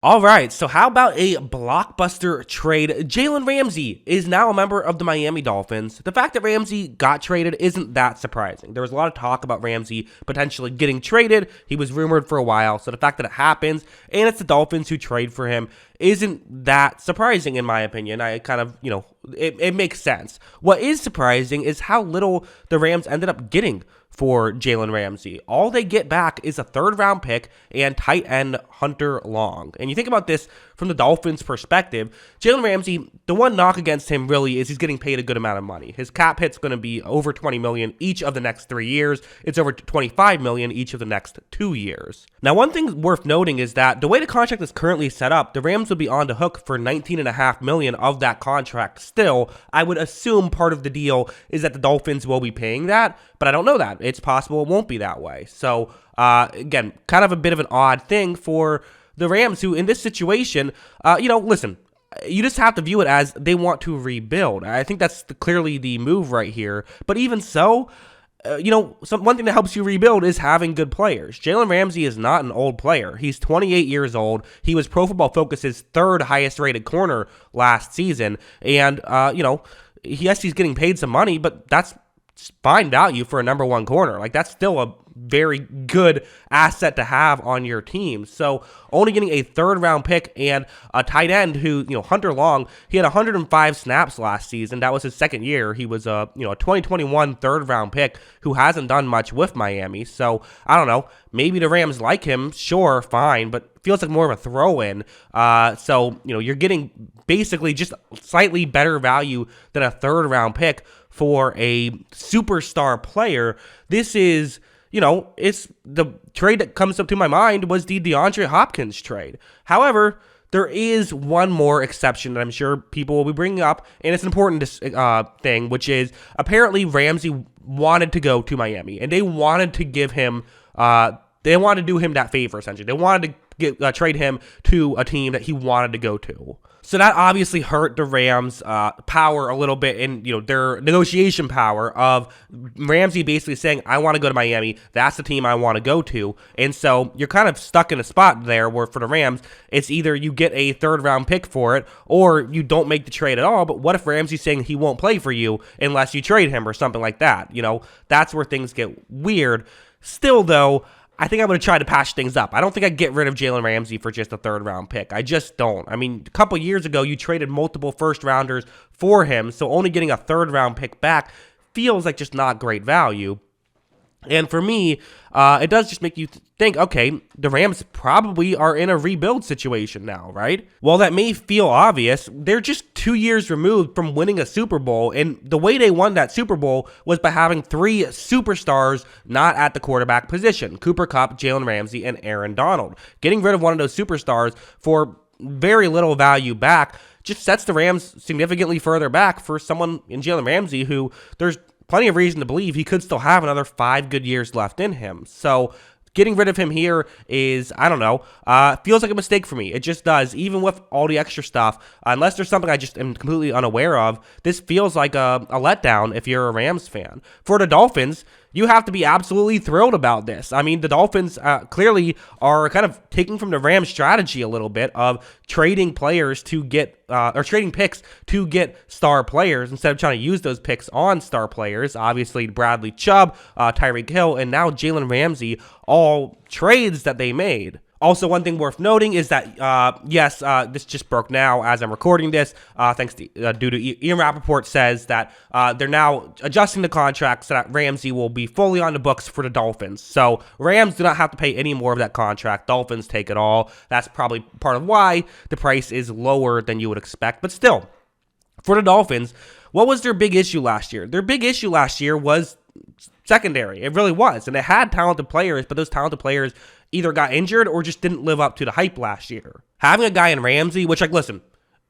All right, so how about a blockbuster trade? Jalen Ramsey is now a member of the Miami Dolphins. The fact that Ramsey got traded isn't that surprising. There was a lot of talk about Ramsey potentially getting traded. He was rumored for a while, so the fact that it happens and it's the Dolphins who trade for him isn't that surprising in my opinion. I kind of, it makes sense. What is surprising is how little the Rams ended up getting for Jalen Ramsey. All they get back is a third-round pick and tight end Hunter Long. And you think about this from the Dolphins' perspective, Jalen Ramsey, the one knock against him really is he's getting paid a good amount of money. His cap hit's going to be over $20 million each of the next 3 years. It's over $25 million each of the next 2 years. Now, one thing worth noting is that the way the contract is currently set up, the Rams would be on the hook for $19.5 million of that contract still. I would assume part of the deal is that the Dolphins will be paying that, but I don't know that. It's possible it won't be that way. So, again, kind of a bit of an odd thing for the Rams, who in this situation, listen, you just have to view it as they want to rebuild. I think that's clearly the move right here. But even so, one thing that helps you rebuild is having good players. Jalen Ramsey is not an old player. He's 28 years old. He was Pro Football Focus's third highest rated corner last season. And, yes, he's getting paid some money, but that's fine value for a number one corner. Like, that's still a very good asset to have on your team. So only getting a third round pick and a tight end who, Hunter Long, he had 105 snaps last season. That was his second year. He was a 2021 third round pick who hasn't done much with Miami. So I don't know, maybe the Rams like him. Sure, fine, but feels like more of a throw in. So you're getting basically just slightly better value than a third round pick for a superstar player. This is, it's the trade that comes up to my mind was the DeAndre Hopkins trade. However, there is one more exception that I'm sure people will be bringing up, and it's an important thing, which is apparently Ramsey wanted to go to Miami, and they wanted to give him, they wanted to do him that favor, essentially. They wanted to trade him to a team that he wanted to go to. So that obviously hurt the Rams' power a little bit in, their negotiation power of Ramsey basically saying, I want to go to Miami. That's the team I want to go to. And so you're kind of stuck in a spot there where for the Rams, it's either you get a third-round pick for it or you don't make the trade at all. But what if Ramsey's saying he won't play for you unless you trade him or something like that? That's where things get weird. Still, though, I think I'm going to try to patch things up. I don't think I'd get rid of Jalen Ramsey for just a third-round pick. I just don't. I mean, a couple years ago, you traded multiple first-rounders for him, so only getting a third-round pick back feels like just not great value. And for me, it does just make you think, okay, the Rams probably are in a rebuild situation now, right? While that may feel obvious, they're just 2 years removed from winning a Super Bowl, and the way they won that Super Bowl was by having three superstars not at the quarterback position: Cooper Kupp, Jalen Ramsey, and Aaron Donald. Getting rid of one of those superstars for very little value back just sets the Rams significantly further back for someone in Jalen Ramsey who there's plenty of reason to believe he could still have another 5 good years left in him. So getting rid of him here is, I don't know, feels like a mistake for me. It just does. Even with all the extra stuff, unless there's something I just am completely unaware of, this feels like a letdown if you're a Rams fan. For the Dolphins, you have to be absolutely thrilled about this. I mean, the Dolphins clearly are kind of taking from the Rams strategy a little bit of trading players to get, or trading picks to get star players instead of trying to use those picks on star players. Obviously, Bradley Chubb, Tyreek Hill, and now Jalen Ramsey, all trades that they made. Also, one thing worth noting is that, this just broke now as I'm recording this, thanks to, due to Ian Rappaport says that they're now adjusting the contract so that Ramsey will be fully on the books for the Dolphins. So Rams do not have to pay any more of that contract. Dolphins take it all. That's probably part of why the price is lower than you would expect. But still, for the Dolphins, what was their big issue last year? Their big issue last year was secondary. It really was. And it had talented players, but those talented players either got injured or just didn't live up to the hype last year. Having a guy in Ramsey, which, listen,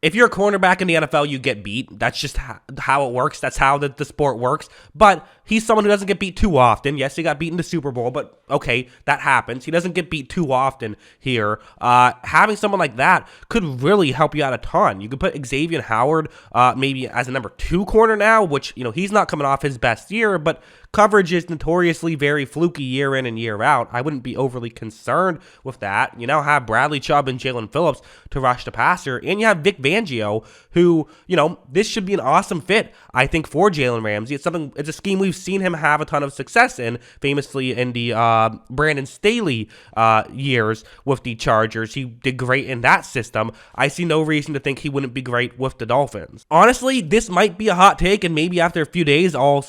if you're a cornerback in the NFL, you get beat. That's just how it works. That's how the sport works. But he's someone who doesn't get beat too often. Yes, he got beat in the Super Bowl, but okay, that happens. He doesn't get beat too often here. Having someone like that could really help you out a ton. You could put Xavier Howard maybe as a number 2 corner now, which, he's not coming off his best year, but Coverage is notoriously very fluky year in and year out. I wouldn't be overly concerned with that. You now have Bradley Chubb and Jalen Phillips to rush the passer, and you have Vic Fangio, who, this should be an awesome fit, I think, for Jalen Ramsey. It's a scheme we've seen him have a ton of success in, famously in the Brandon Staley years with the Chargers. He did great in that system. I see no reason to think he wouldn't be great with the Dolphins. Honestly, this might be a hot take, and maybe after a few days I'll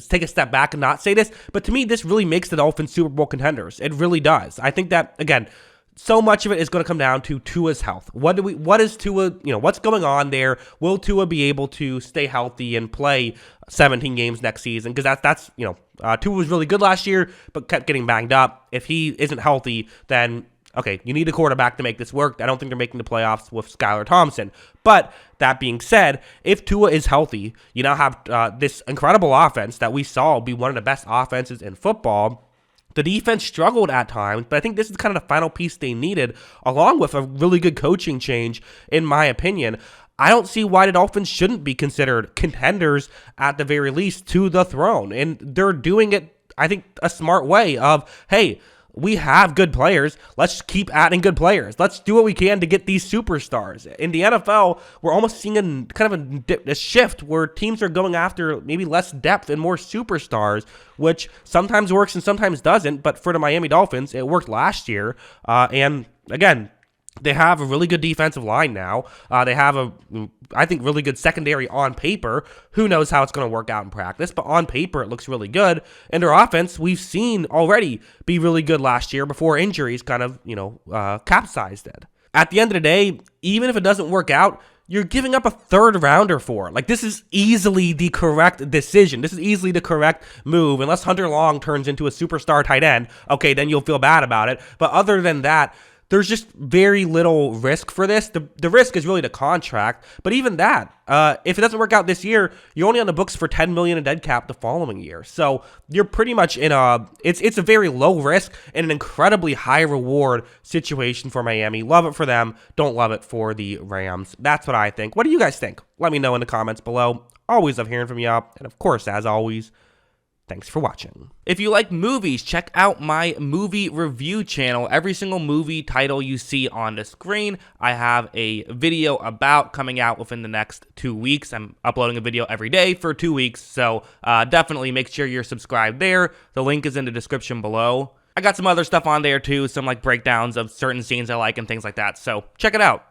take a step back and not say this, but to me, this really makes the Dolphins Super Bowl contenders. It really does. I think that, again, so much of it is going to come down to Tua's health. What is Tua, what's going on there? Will Tua be able to stay healthy and play 17 games next season? Because that's Tua was really good last year, but kept getting banged up. If he isn't healthy, then okay, you need a quarterback to make this work. I don't think they're making the playoffs with Skylar Thompson. But that being said, if Tua is healthy, you now have this incredible offense that we saw be one of the best offenses in football. The defense struggled at times, but I think this is kind of the final piece they needed, along with a really good coaching change, in my opinion. I don't see why the Dolphins shouldn't be considered contenders, at the very least, to the throne. And they're doing it, I think, a smart way of, hey, we have good players. Let's keep adding good players. Let's do what we can to get these superstars. In the NFL, we're almost seeing a shift where teams are going after maybe less depth and more superstars, which sometimes works and sometimes doesn't. But for the Miami Dolphins, it worked last year. And again, they have a really good defensive line now. They have I think, really good secondary on paper. Who knows how it's going to work out in practice, but on paper, it looks really good. And their offense, we've seen already be really good last year before injuries kind of, capsized it. At the end of the day, even if it doesn't work out, you're giving up a third rounder for it. Like, this is easily the correct decision. This is easily the correct move. Unless Hunter Long turns into a superstar tight end, okay, then you'll feel bad about it. But other than that, there's just very little risk for this. The risk is really the contract, but even that, if it doesn't work out this year, you're only on the books for $10 million in dead cap the following year. So you're pretty much in it's a very low risk and an incredibly high reward situation for Miami. Love it for them. Don't love it for the Rams. That's what I think. What do you guys think? Let me know in the comments below. Always love hearing from you. And of course, as always, thanks for watching. If you like movies, check out my movie review channel. Every single movie title you see on the screen, I have a video about coming out within the next 2 weeks. I'm uploading a video every day for 2 weeks, so definitely make sure you're subscribed there. The link is in the description below. I got some other stuff on there too, some like breakdowns of certain scenes I like and things like that, so check it out.